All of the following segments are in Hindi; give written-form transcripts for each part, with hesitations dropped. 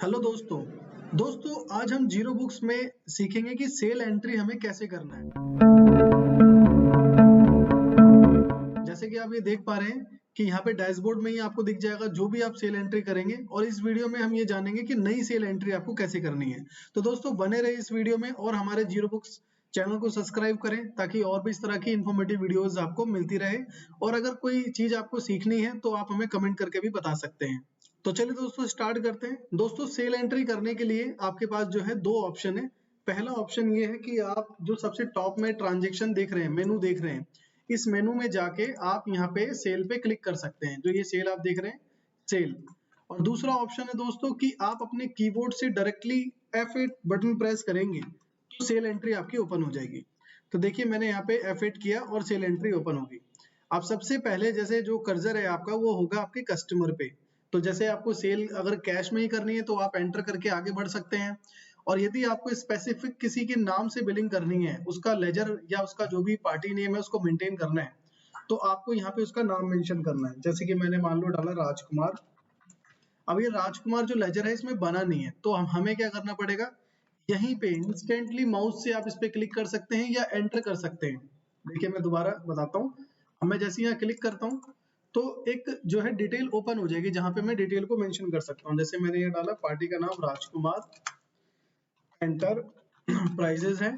हेलो दोस्तों। आज हम जीरो बुक्स में सीखेंगे कि सेल एंट्री हमें कैसे करना है। जैसे कि आप ये देख पा रहे हैं कि यहाँ पे डैशबोर्ड में ही आपको दिख जाएगा जो भी आप सेल एंट्री करेंगे, और इस वीडियो में हम ये जानेंगे कि नई सेल एंट्री आपको कैसे करनी है। तो दोस्तों बने रहे इस वीडियो में और हमारे जीरो बुक्स चैनल को सब्सक्राइब करें ताकि और भी इस तरह की इन्फॉर्मेटिव वीडियोस आपको मिलती रहे। और अगर कोई चीज आपको सीखनी है तो आप हमें कमेंट करके भी बता सकते हैं। तो चलिए दोस्तों स्टार्ट करते हैं। दोस्तों सेल एंट्री करने के लिए आपके पास जो है दो ऑप्शन है। पहला ऑप्शन ये है कि आप जो सबसे टॉप में ट्रांजेक्शन देख रहे हैं, मेनू देख रहे हैं, इस मेनू में जाके आप यहाँ पे सेल पे क्लिक कर सकते हैं। जो ये सेल आप देख रहे हैं, सेल। और दूसरा ऑप्शन है दोस्तों कि आप अपने कीबोर्ड से डायरेक्टली F8 बटन प्रेस करेंगे तो सेल एंट्री आपकी ओपन हो जाएगी। तो देखिए मैंने यहाँ पे F8 किया और सेल एंट्री ओपन होगी। अब सबसे पहले जैसे जो कर्सर है आपका वो होगा आपके कस्टमर पे। तो जैसे आपको सेल अगर कैश में ही करनी है तो आप एंटर करके आगे बढ़ सकते हैं। और यदि आपको स्पेसिफिक किसी के नाम से बिलिंग करनी है, उसका लेजर या उसका जो भी पार्टी नेम है उसको मेंटेन करना है, तो आपको यहाँ पे उसका नाम मेंशन करना है। जैसे कि मैंने मान लो डाला राजकुमार। अब ये राजकुमार जो लेजर है इसमें बना नहीं है, तो हमें क्या करना पड़ेगा, यहीं पे इंस्टेंटली माउस से आप इस पे क्लिक कर सकते हैं या एंटर कर सकते हैं। देखिए मैं दोबारा बताता हूँ। अब मैं जैसे यहाँ क्लिक करता हूँ तो एक जो है डिटेल ओपन हो जाएगी जहां पे मैं डिटेल को मेंशन कर सकता हूँ। जैसे मैंने ये डाला पार्टी का नाम राजकुमार, एंटर, प्राइजेस है,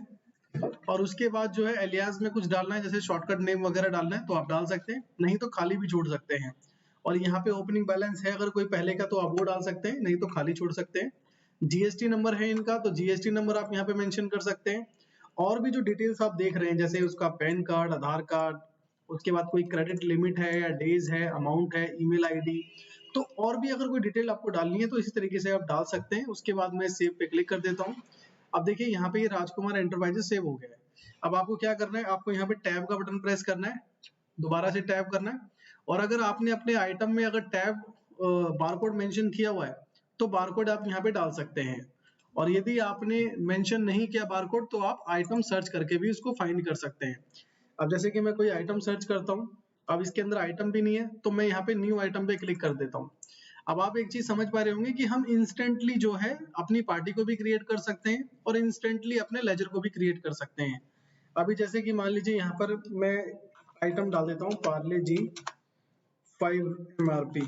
और उसके बाद जो है एलियास में कुछ डालना है, जैसे शॉर्टकट नेम वगैरह डालना है तो आप डाल सकते हैं, नहीं तो खाली भी छोड़ सकते हैं। और यहाँ पे ओपनिंग बैलेंस है अगर कोई पहले का तो आप वो डाल सकते हैं, नहीं तो खाली छोड़ सकते हैं। जीएसटी नंबर है इनका तो जीएसटी नंबर आप यहाँ पे मेंशन कर सकते हैं। और भी जो डिटेल्स आप देख रहे हैं जैसे उसका पैन कार्ड, आधार कार्ड, उसके बाद कोई क्रेडिट लिमिट है या डेज है, अमाउंट है, ईमेल आईडी, तो और भी अगर कोई डिटेल आपको डालनी है तो इसी तरीके से आप डाल सकते हैं। उसके बाद मैं सेव पे क्लिक कर देता हूँ। अब देखिए यहाँ पे ये राजकुमार एंटरप्राइजेस सेव हो गया है। अब आपको क्या करना है, आपको यहाँ पे टैब का बटन प्रेस करना है, दोबारा से टैब करना है। और अगर आपने अपने आइटम में अगर टैब बारकोड मेंशन किया हुआ है तो बारकोड आप यहाँ पे डाल सकते हैं। और यदि आपने मेंशन नहीं किया बारकोड तो आप आइटम सर्च करके भी उसको फाइंड कर सकते हैं। अब जैसे कि मैं कोई आइटम सर्च करता हूँ, अब इसके अंदर आइटम भी नहीं है तो मैं यहाँ पे न्यू आइटम पे क्लिक कर देता हूँ। अब आप एक चीज समझ पा रहे होंगे कि हम इंस्टेंटली जो है अपनी पार्टी को भी क्रिएट कर सकते हैं और इंस्टेंटली अपने लेजर को भी क्रिएट कर सकते हैं। अभी जैसे कि मान लीजिए यहाँ पर मैं आइटम डाल देता हूँ पार्ले जी 5 MRP,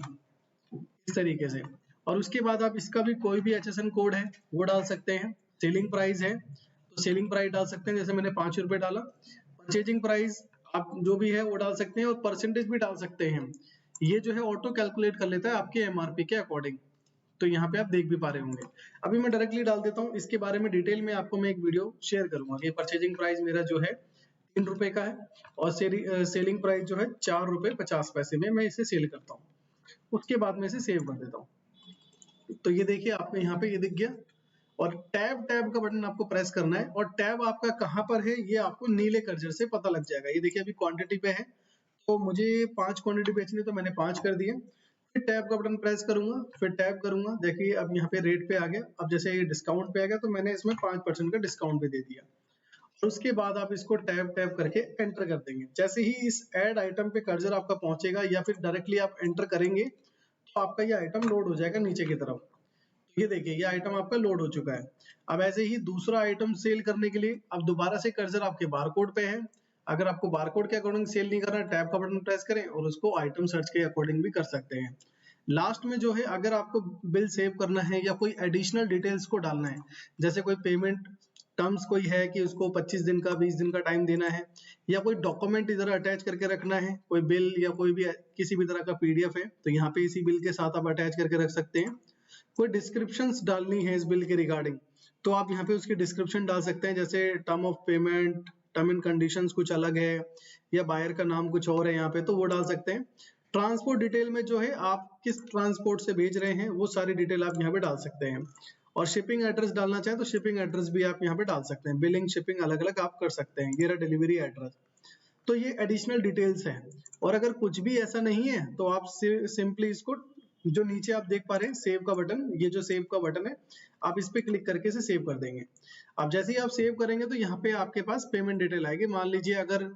इस तरीके से। और उसके बाद आप इसका भी कोई भी HSN कोड है वो डाल सकते हैं। सेलिंग प्राइस है तो सेलिंग प्राइस डाल सकते हैं, जैसे मैंने ₹5 डाला। परचेजिंग प्राइस आप जो भी है वो डाल सकते हैं और परसेंटेज भी डाल सकते हैं। ये जो है ऑटो कैलकुलेट कर लेता है आपके एमआरपी के अकॉर्डिंग। तो यहाँ पे आप देख भी पा रहे होंगे। अभी मैं डायरेक्टली डाल देता हूँ, इसके बारे में डिटेल में आपको मैं एक वीडियो शेयर करूंगा कि परचेजिंग प्राइस मेरा जो है ₹3 का है और सेलिंग प्राइस जो है ₹4.50 में मैं इसे सेल करता हूँ। उसके बाद में इसे सेव कर देता हूँ। तो ये देखिए आपको यहाँ पे ये दिख गया। और टैब टैब का बटन आपको प्रेस करना है और टैब आपका कहाँ पर है ये आपको नीले कर्सर से पता लग जाएगा। ये देखिए अभी क्वांटिटी पे है तो मुझे 5 क्वांटिटी बेचनी है तो मैंने 5 कर दिया। फिर टैब का बटन प्रेस करूंगा, फिर टैब करूंगा, देखिए अब यहाँ पे रेट पे आ गया। अब जैसे ये डिस्काउंट पे आ गया तो मैंने इसमें 5% का डिस्काउंट भी दे दिया। और उसके बाद आप इसको टैब टैब करके एंटर कर देंगे। जैसे ही इस ऐड आइटम पे कर्सर आपका पहुंचेगा या फिर डायरेक्टली आप एंटर करेंगे तो आपका ये आइटम लोड हो जाएगा नीचे की तरफ। ये देखिए ये आइटम आपका लोड हो चुका है। अब ऐसे ही दूसरा आइटम सेल करने के लिए अब दोबारा से कर्सर आपके बारकोड पे है। अगर आपको बारकोड के अकॉर्डिंग सेल नहीं करना, टैब का बटन प्रेस करें और उसको आइटम सर्च के अकॉर्डिंग भी कर सकते हैं। लास्ट में जो है अगर आपको बिल सेव करना है या कोई एडिशनल डिटेल्स को डालना है, जैसे कोई पेमेंट टर्म्स कोई है कि उसको 25 दिन का 20 दिन का टाइम देना है, या कोई डॉक्यूमेंट इधर अटैच करके रखना है, कोई बिल या कोई भी किसी भी तरह का पीडीएफ है तो यहाँ पे इसी बिल के साथ आप अटैच करके रख सकते हैं। कोई डिस्क्रिप्शंस डालनी है इस बिल के रिगार्डिंग तो आप यहाँ पे उसकी डिस्क्रिप्शन डाल सकते हैं, जैसे term of payment, term and conditions कुछ अलग है या बायर का नाम कुछ और है यहाँ पे तो वो डाल सकते हैं। ट्रांसपोर्ट डिटेल में जो है आप किस ट्रांसपोर्ट से भेज रहे हैं वो सारी डिटेल आप यहाँ पे डाल सकते हैं। और शिपिंग एड्रेस डालना चाहे तो शिपिंग एड्रेस भी आप यहाँ पे डाल सकते हैं। बिलिंग शिपिंग अलग अलग आप कर सकते हैं। ये रहा डिलीवरी एड्रेस। तो ये एडिशनल डिटेल्स हैं। और अगर कुछ भी ऐसा नहीं है तो आप सिंपली इसको जो नीचे आप देख पा रहे हैं सेव का बटन, ये जो सेव का बटन है आप इस पे क्लिक करके इसे सेव कर देंगे। अब जैसे ही आप सेव करेंगे तो यहाँ पे आपके पास पेमेंट डिटेल आएगी। मान लीजिए अगर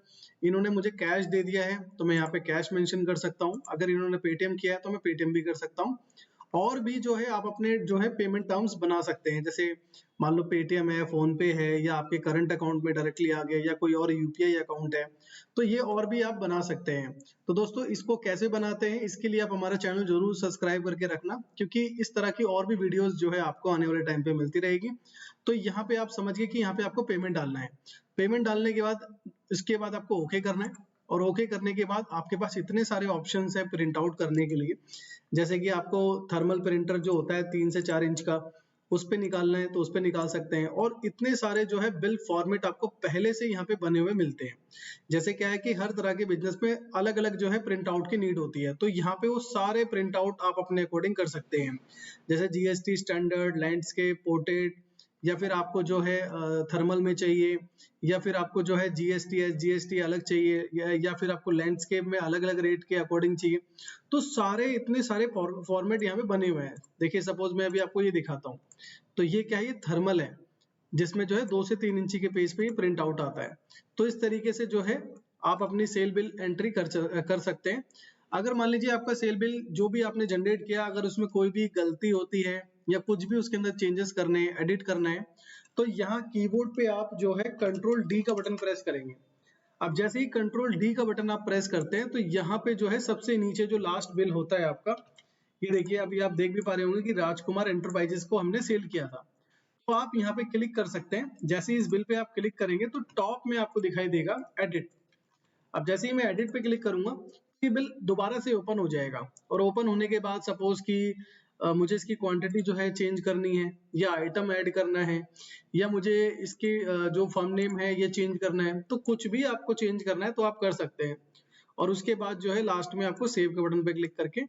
इन्होंने मुझे कैश दे दिया है तो मैं यहाँ पे कैश मेंशन कर सकता हूँ, अगर इन्होंने पेटीएम किया है तो मैं पेटीएम भी कर सकता हूँ। और भी जो है आप अपने जो है पेमेंट टर्म्स बना सकते हैं, जैसे मान लो पेटीएम है, फोन पे है, या आपके करंट अकाउंट में डायरेक्टली आ गया, या कोई और यूपीआई अकाउंट है, तो ये और भी आप बना सकते हैं। तो दोस्तों इसको कैसे बनाते हैं, इसके लिए आप हमारा चैनल जरूर सब्सक्राइब करके रखना, क्योंकि इस तरह की और भी वीडियोस जो है आपको आने वाले टाइम पे मिलती रहेगी। तो यहाँ पे आप समझिए कि यहाँ पे आपको पेमेंट डालना है। पेमेंट डालने के बाद इसके बाद आपको ओके करना है, और ओके करने के बाद आपके पास इतने सारे ऑप्शंस है प्रिंट आउट करने के लिए। जैसे कि आपको थर्मल प्रिंटर जो होता है 3 से 4 इंच का, उस पे निकालना है तो उस पे निकाल सकते हैं। और इतने सारे जो है बिल फॉर्मेट आपको पहले से यहाँ पे बने हुए मिलते हैं। जैसे क्या है कि हर तरह के बिजनेस में अलग अलग जो है प्रिंट आउट की नीड होती है, तो यहाँ पे वो सारे प्रिंट आउट आप अपने अकॉर्डिंग कर सकते हैं। जैसे जीएसटी स्टैंडर्ड, लैंडस्केप, पोर्ट्रेट, या फिर आपको जो है थर्मल में चाहिए, या फिर आपको जो है जीएसटी जीएसटी अलग चाहिए, या फिर आपको लैंडस्केप में अलग अलग रेट के अकॉर्डिंग चाहिए। तो सारे इतने सारे फॉर्मेट यहाँ पे बने हुए हैं। देखिए सपोज मैं अभी आपको ये दिखाता हूँ, तो ये क्या है, ये थर्मल है, जिसमें जो है 2 से 3 इंची के पेज पे ही प्रिंट आउट आता है। तो इस तरीके से जो है आप अपनी सेल बिल एंट्री कर सकते हैं। अगर मान लीजिए आपका सेल बिल जो भी आपने जनरेट किया, अगर उसमें कोई भी गलती होती है या कुछ भी उसके अंदर चेंजेस करने हैं, एडिट करना है, तो यहाँ कीबोर्ड पे आप जो है कंट्रोल डी का बटन प्रेस करेंगे। अब जैसे ही कंट्रोल डी का बटन आप प्रेस करते हैं, तो यहाँ पे जो है सबसे नीचे जो लास्ट बिल होता है आपका, ये देखिए अभी आप देख भी पा रहे होंगे कि राजकुमार एंटरप्राइजेस को हमने सेल किया था। तो आप यहाँ पे क्लिक कर सकते हैं। जैसे ही इस बिल पे आप क्लिक करेंगे तो टॉप में आपको दिखाई देगा एडिट। अब जैसे ही मैं एडिट पे क्लिक करूंगा, ये बिल दोबारा से ओपन हो जाएगा, और ओपन होने के बाद सपोज कि मुझे इसकी क्वांटिटी जो है चेंज करनी है, या आइटम ऐड करना है, या मुझे इसकी जो फर्म नेम है ये चेंज करना है, तो कुछ भी आपको चेंज करना है तो आप कर सकते हैं। और उसके बाद जो है लास्ट में आपको सेव के बटन पे क्लिक करके,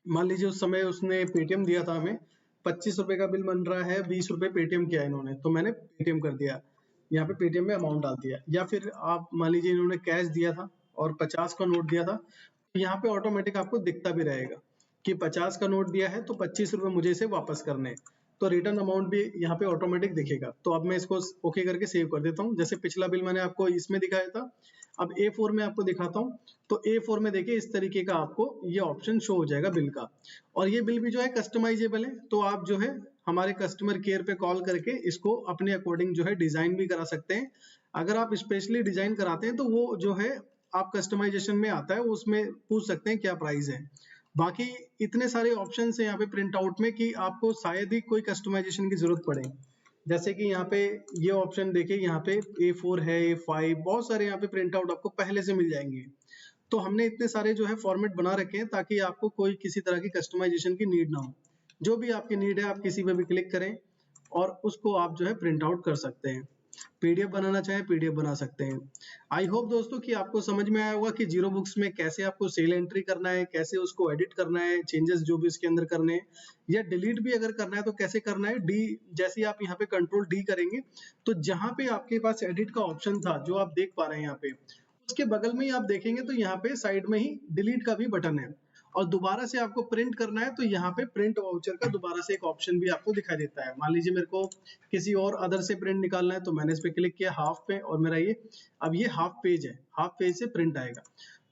मान लीजिए उस समय उसने पेटीएम दिया था हमें, 25 रुपए का बिल बन रहा है, 20 रुपए पेटीएम किया इन्होंने, तो मैंने पेटीएम कर दिया, यहाँ पे पेटीएम में अमाउंट डाल दिया। या फिर आप मान लीजिए इन्होंने कैश दिया था और 50 का नोट दिया था, तो यहाँ पे ऑटोमेटिक आपको दिखता भी रहेगा कि 50 का नोट दिया है तो 25 रुपए मुझे इसे वापस करने हैं, तो रिटर्न अमाउंट भी यहाँ पे ऑटोमेटिक दिखेगा। तो अब मैं इसको ओके करके सेव कर देता हूँ। जैसे पिछला बिल मैंने आपको इसमें दिखाया था, अब A4 में आपको दिखाता हूँ। तो A4 में देखिए इस तरीके का आपको ये ऑप्शन शो हो जाएगा बिल का। और ये बिल भी जो है कस्टमाइजेबल है, तो आप जो है हमारे कस्टमर केयर पे कॉल करके इसको अपने अकॉर्डिंग जो है डिजाइन भी करा सकते हैं। अगर आप स्पेशली डिजाइन कराते हैं तो वो जो है आप कस्टमाइजेशन में आता है, उसमें पूछ सकते हैं क्या प्राइस है। बाकी इतने सारे ऑप्शन है यहाँ पे प्रिंट आउट में कि आपको शायद ही कोई कस्टमाइजेशन की जरूरत पड़े। जैसे कि यहाँ पे ये ऑप्शन देखिए, यहाँ पे A4 है, A5, बहुत सारे यहाँ पे प्रिंट आउट आपको पहले से मिल जाएंगे। तो हमने इतने सारे जो है फॉर्मेट बना रखे हैं ताकि आपको कोई किसी तरह की कस्टमाइजेशन की नीड ना हो। जो भी आपकी नीड है आप किसी पे भी क्लिक करें और उसको आप जो है प्रिंट आउट कर सकते हैं। पीडीएफ बनाना चाहें पीडीएफ बना सकते हैं। आई होप दोस्तों कि आपको समझ में आया होगा कि जीरो बुक्स में कैसे आपको सेल एंट्री करना है, कैसे उसको एडिट करना है, चेंजेस जो भी उसके अंदर करने हैं, या डिलीट भी अगर करना है तो कैसे करना है। डी जैसे आप यहाँ पे कंट्रोल डी करेंगे तो जहां पे आपके पास एडिट का ऑप्शन था जो आप देख पा रहे हैं यहाँ पे, उसके बगल में ही आप देखेंगे तो यहाँ पे साइड में ही डिलीट का भी बटन है। और दोबारा से आपको प्रिंट करना है तो यहाँ पे प्रिंट वाउचर का दोबारा से एक ऑप्शन भी आपको दिखाई देता है। मान लीजिए मेरे को किसी और अदर से प्रिंट निकालना है, तो मैंने इस पे क्लिक किया हाफ पे, और मेरा ये अब ये हाफ पेज है, हाफ पेज से प्रिंट आएगा।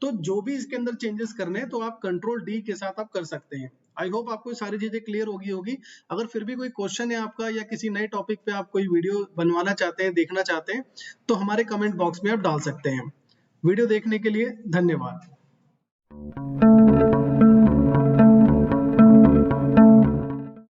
तो जो भी इसके अंदर चेंजेस करने हैं तो आप कंट्रोल डी के साथ आप कर सकते हैं। आई होप आपको सारी चीजें क्लियर होगी। अगर फिर भी कोई क्वेश्चन है आपका, या किसी नए टॉपिक पे आप कोई वीडियो बनवाना चाहते हैं, देखना चाहते हैं, तो हमारे कमेंट बॉक्स में आप डाल सकते हैं। वीडियो देखने के लिए धन्यवाद।